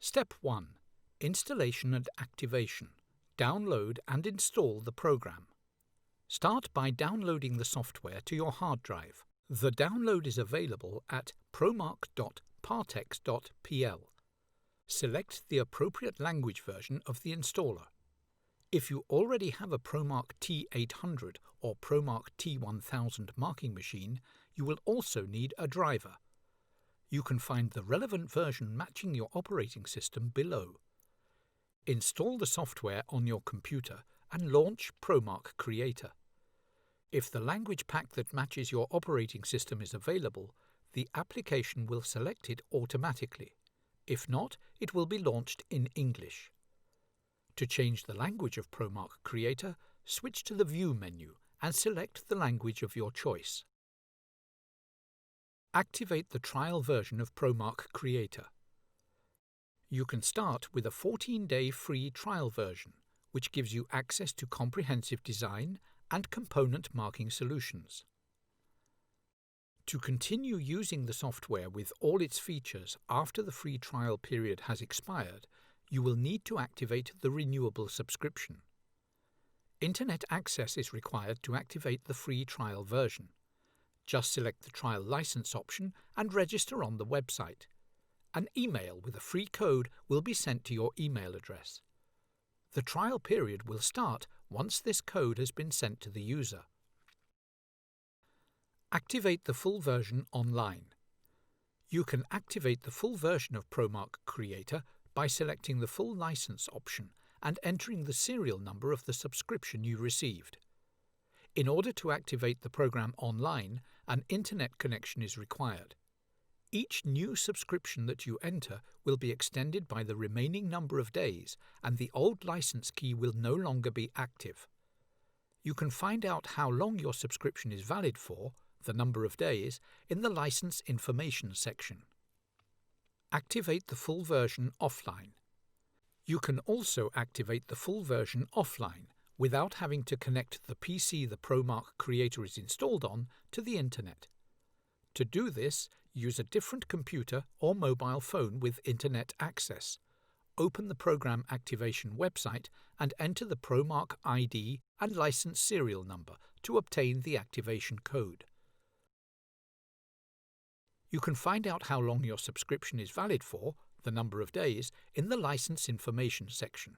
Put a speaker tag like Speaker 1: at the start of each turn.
Speaker 1: Step 1. Installation and activation. Download and install the program. Start by downloading the software to your hard drive. The download is available at promark.partex.pl. Select the appropriate language version of the installer. If you already have a ProMark T800 or ProMark T1000 marking machine, you will also need a driver. You can find the relevant version matching your operating system below. Install the software on your computer and launch ProMark Creator. If the language pack that matches your operating system is available, the application will select it automatically. If not, it will be launched in English. To change the language of ProMark Creator, switch to the View menu and select the language of your choice. Activate the trial version of ProMark Creator. You can start with a 14-day free trial version, which gives you access to comprehensive design and component marking solutions. To continue using the software with all its features after the free trial period has expired, you will need to activate the renewable subscription. Internet access is required to activate the free trial version. Just select the trial license option and register on the website. An email with a free code will be sent to your email address. The trial period will start once this code has been sent to the user. Activate the full version online. You can activate the full version of ProMark Creator by selecting the full license option and entering the serial number of the subscription you received. In order to activate the program online, an internet connection is required. Each new subscription that you enter will be extended by the remaining number of days, and the old license key will no longer be active. You can find out how long your subscription is valid for, the number of days, in the License Information section. Activate the full version offline. You can also activate the full version offline without having to connect the PC the ProMark Creator is installed on to the Internet. To do this, use a different computer or mobile phone with Internet access. Open the Program Activation website and enter the ProMark ID and license serial number to obtain the activation code. You can find out how long your subscription is valid for, the number of days, in the License Information section.